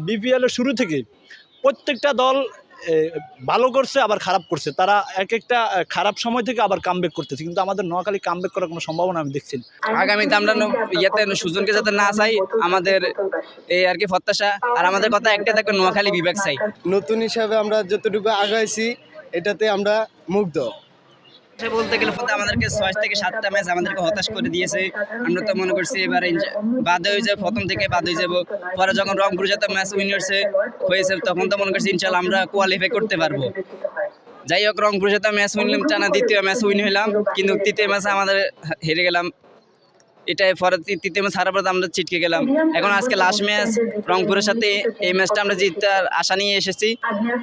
BPL এর শুরু থেকে প্রত্যেকটা দল ভালো করছে আবার খারাপ করছে। তারা একটা খারাপ সময় থেকে আবার কামব্যাক করতেছে, কিন্তু আমাদের নোয়াখালী কামব্যাক করার কোনো সম্ভাবনা আমি দেখছি না। আগামীতে আমরা সুজনকে যাতে না চাই, আমাদের এই আর কি প্রত্যাশা। আর আমাদের কথা একটাই থাকবে, নোয়াখালী বিভাগ চাই। নতুন হিসাবে আমরা যতটুকু আগাইছি এটাতে আমরা মুগ্ধ। বলতে গেলে আমাদেরকে 6 থেকে 7টা ম্যাচ আমাদেরকে হতাশ করে দিয়েছে। আমরা তো মনে করছি এবারে বাদ হয়ে যাবে, প্রথম থেকে বাদ হয়ে যাবো। পরে যখন রংপুর যাতে ম্যাচ হয়েছে তখন তো মনে করছি ইনশাল্লাহ আমরা কোয়ালিফাই করতে পারবো। যাই হোক, রংপুর সাথে ম্যাচ উইনলাম, টানা দ্বিতীয় ম্যাচ উইন হইলাম, কিন্তু তৃতীয় ম্যাচে আমাদের হেরে গেলাম। এটাই পরে তৃতীয় ম্যাচ হারার পর আমরা ছিটকে গেলাম। এখন আজকে লাস্ট ম্যাচ রংপুরের সাথে, এই ম্যাচটা আমরা জিতার আশা নিয়ে এসেছি।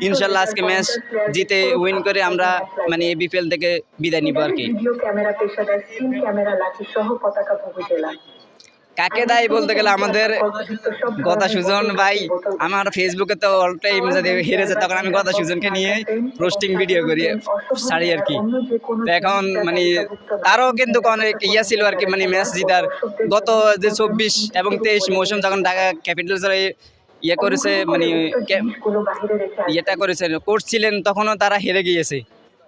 ইনশাল্লাহ আজকে ম্যাচ জিতে উইন করে আমরা মানে বিপিএল থেকে বিদায় নিব আর কি। কাকে দায়ী বলতে গেলে আমাদের কথা সুজন ভাই। আমার ফেসবুকে তো অল টাইম যদি হেরেছে তখন আমি কথা সুজনকে নিয়ে রোস্টিং ভিডিও করি, ছাড়ি আর কি। এখন মানে তারও কিন্তু অনেক ছিল আর কি, মানে ম্যাচ জিতার। গত যে 24 এবং 23 মৌসুম যখন ঢাকা ক্যাপিটালস করেছে, মানে করছিলেন, তখনও তারা হেরে গিয়েছে।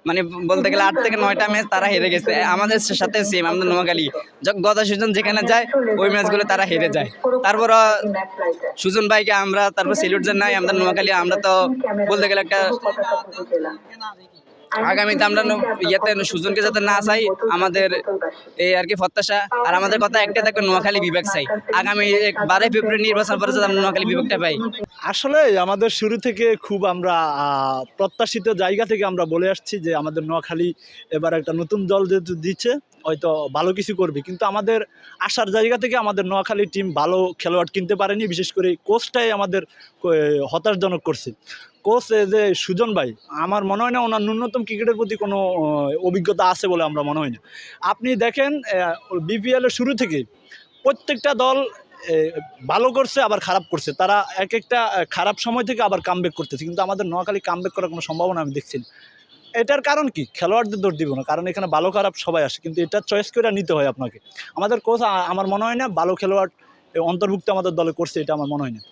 মানে বলতে গেলে 8 থেকে 9টা ম্যাচ তারা হেরে গেছে আমাদের সাথে সেম। আমাদের নোয়াখালী গদা সুজন যেখানে যায় ওই ম্যাচগুলো তারা হেরে যায়। তারপর সুজন ভাইকে আমরা তারপর সেলুট জানাই। আমাদের নোয়াখালী আমরা তো বলতে গেলে একটা আগামীতে আমরা সুজনকে যাতে না চাই, আমাদের এই আর কি প্রত্যাশা। আর আমাদের কথা একটাই থাকবে, নোয়াখালী বিভাগ চাই। আগামী 12 ফেব্রুয়ারি নির্বাচন পরে যাতে আমরা নোয়াখালী বিভাগটা পাই। আসলে আমাদের শুরু থেকে খুব আমরা প্রত্যাশিত জায়গা থেকে আমরা বলে আসছি যে আমাদের নোয়াখালী এবার একটা নতুন দল যেহেতু দিচ্ছে হয়তো ভালো কিছু করবে, কিন্তু আমাদের আসার জায়গা থেকে আমাদের নোয়াখালী টিম ভালো খেলোয়াড় কিনতে পারেনি। বিশেষ করে কোচটাই আমাদের হতাশজনক করছে। কোচ যে সুজন ভাই, আমার মনে হয় না ওনার ন্যূনতম ক্রিকেটের প্রতি কোনো অভিজ্ঞতা আছে বলে আমরা মনে হয় না। আপনি দেখেন বিপিএল এর শুরু থেকে প্রত্যেকটা দল ভালো করছে আবার খারাপ করছে। তারা একটা খারাপ সময় থেকে আবার কামব্যাক করতেছে, কিন্তু আমাদের নোয়াখালী কামব্যাক করার কোনো সম্ভাবনা আমি দেখছি না। এটার কারণ কি? খেলোয়াড়দের দোষ দিব না, কারণ এখানে ভালো খারাপ সবাই আসে, কিন্তু এটা চয়েস করে নিতে হয় আপনাকে। আমাদের কোচ আমার মনে হয় না ভালো খেলোয়াড় অন্তর্ভুক্ত আমাদের দলে করছে, এটা আমার মনে হয় না।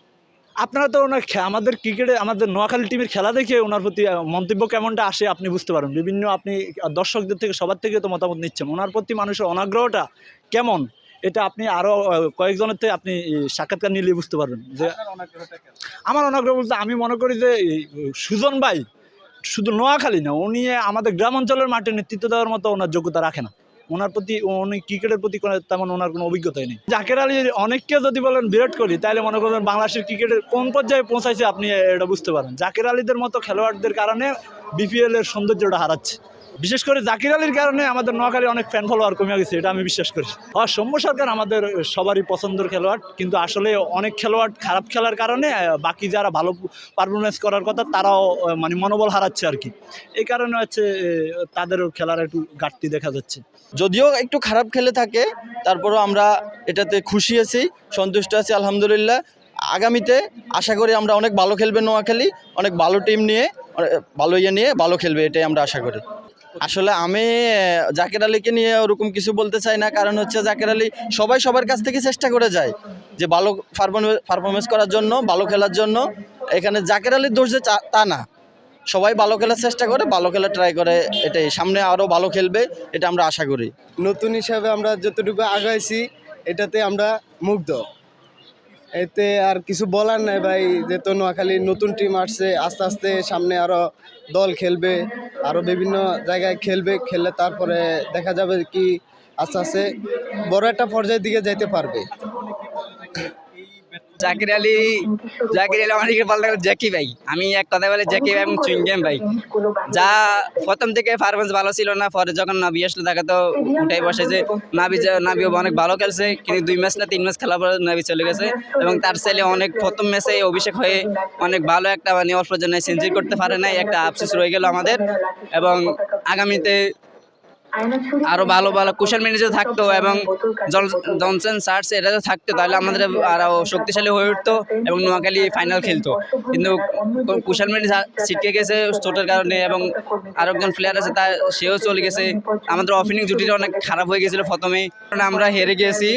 আপনারা তো ওনার আমাদের ক্রিকেটে আমাদের নোয়াখালী টিমের খেলা দেখে ওনার প্রতি মন্তব্য কেমনটা আসে আপনি বুঝতে পারেন। বিভিন্ন আপনি দর্শকদের থেকে সবার থেকে তো মতামত নিচ্ছেন, ওনার প্রতি মানুষের অনাগ্রহটা কেমন, এটা আপনি আরও কয়েকজনের থেকে আপনি সাক্ষাৎকার নিলে বুঝতে পারবেন। যে আমার অনাগ্রহ বলতে আমি মনে করি যে সুজন ভাই শুধু নোয়াখালী না, উনি আমাদের গ্রাম অঞ্চলের মাঠে নেতৃত্ব দেওয়ার মতো ওনার যোগ্যতা রাখে না। ওনার প্রতি উনি ক্রিকেটের প্রতি তেমন ওনার কোনো অভিজ্ঞতাই নেই। জাকের আলী অনেককে যদি বলেন বিরাট কোহলি, তাহলে মনে করবেন বাংলাদেশের ক্রিকেটের কোন পর্যায়ে পৌঁছাইছে আপনি এটা বুঝতে পারেন। জাকের আলীদের মতো খেলোয়াড়দের কারণে বিপিএল এর সৌন্দর্যটা হারাচ্ছে। বিশেষ করে জাকির আলীর কারণে আমাদের নোয়াখালী অনেক ফ্যান ফলোয়ার কমে গেছে, এটা আমি বিশ্বাস করি। আর সৌম্য সরকার আমাদের সবারই পছন্দের খেলোয়াড়, কিন্তু আসলে অনেক খেলোয়াড় খারাপ খেলার কারণে বাকি যারা ভালো পারফরমেন্স করার কথা তারাও মানে মনোবল হারাচ্ছে আর কি। এই কারণে হচ্ছে তাদেরও খেলার একটু ঘাটতি দেখা যাচ্ছে। যদিও একটু খারাপ খেলে থাকে, তারপরও আমরা এটাতে খুশি আছি, সন্তুষ্ট আছি আলহামদুলিল্লাহ। আগামীতে আশা করি আমরা অনেক ভালো খেলবে নোয়াখালী, অনেক ভালো টিম নিয়ে ভালো নিয়ে ভালো খেলবে, এটাই আমরা আশা করি। আসলে আমি জাকের আলীকে নিয়ে ওরকম কিছু বলতে চাই না, কারণ হচ্ছে জাকের আলী সবাই সবার কাছ থেকে চেষ্টা করে যায় যে ভালো পারফরমেন্স করার জন্য, ভালো খেলার জন্য। এখানে জাকের আলীর দোষ যে তা না, সবাই ভালো খেলার চেষ্টা করে, ভালো খেলা ট্রাই করে, এটাই সামনে আরও ভালো খেলবে, এটা আমরা আশা করি। নতুন হিসাবে আমরা যতটুকু আগাইছি এটাতে আমরা মুগ্ধ। এতে আর কিছু বলার নাই ভাই, যেহেতু নোয়াখালী নতুন টিম আসছে, আস্তে আস্তে সামনে আরও দল খেলবে, আরও বিভিন্ন জায়গায় খেললে তারপরে দেখা যাবে কি আস্তে আস্তে বড় একটা পর্যায়ের দিকে যাইতে পারবে। জাকির আলী আমাদেরকে বলতে গেলে জ্যাকি ভাই। আমি এক কথা বলে জ্যাকি ভাই এবং চুইংগাম ভাই, যা প্রথম থেকে পারফরমেন্স ভালো ছিল না, পরে যখন নাবি আসলো তাকে তো উঠাই বসেছে। নাবিও অনেক ভালো খেলছে, কিন্তু 2 ম্যাচ না 3 ম্যাচ খেলার পর নাবি চলে গেছে। এবং তার ছেলে অনেক প্রথম ম্যাচে অভিষেক হয়ে অনেক ভালো একটা মানে অল্প জন্য সেঞ্চুরি করতে পারে নাই, একটা আফসোস রয়ে গেল আমাদের। এবং আগামীতে আরো ভালো ভালো কুশল ম্যানেজার থাকতো এবং জনসন সার্চ এটা তো থাকতো, তাহলে আমাদের আরো শক্তিশালী হয়ে উঠতো এবং নোয়াখালী ফাইনাল খেলতো। কিন্তু কুশল ম্যানেজার ছিটকে গেছে চোটের কারণে, এবং আরো একজন প্লেয়ার আছে তা সেও চলে গেছে। আমাদের ওপেনিং জুটিটা অনেক খারাপ হয়ে গেছিল প্রথমেই, কারণ আমরা হেরে গিয়েছি।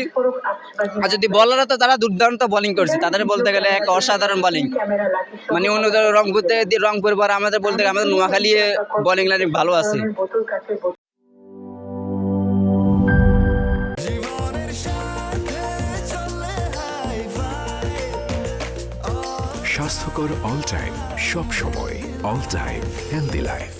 আর যদি বলাররা তো তারা দুর্দান্ত বোলিং করছে, তাদের বলতে গেলে এক অসাধারণ বোলিং, মানে অন্য রংপুর পর আমাদের বলতে গেলে আমাদের নোয়াখালী বোলিং লাইন ভালো আছে। স্বাস্থ্যকর অল টাইম, সব সময় অল টাইম হেলদি লাইফ।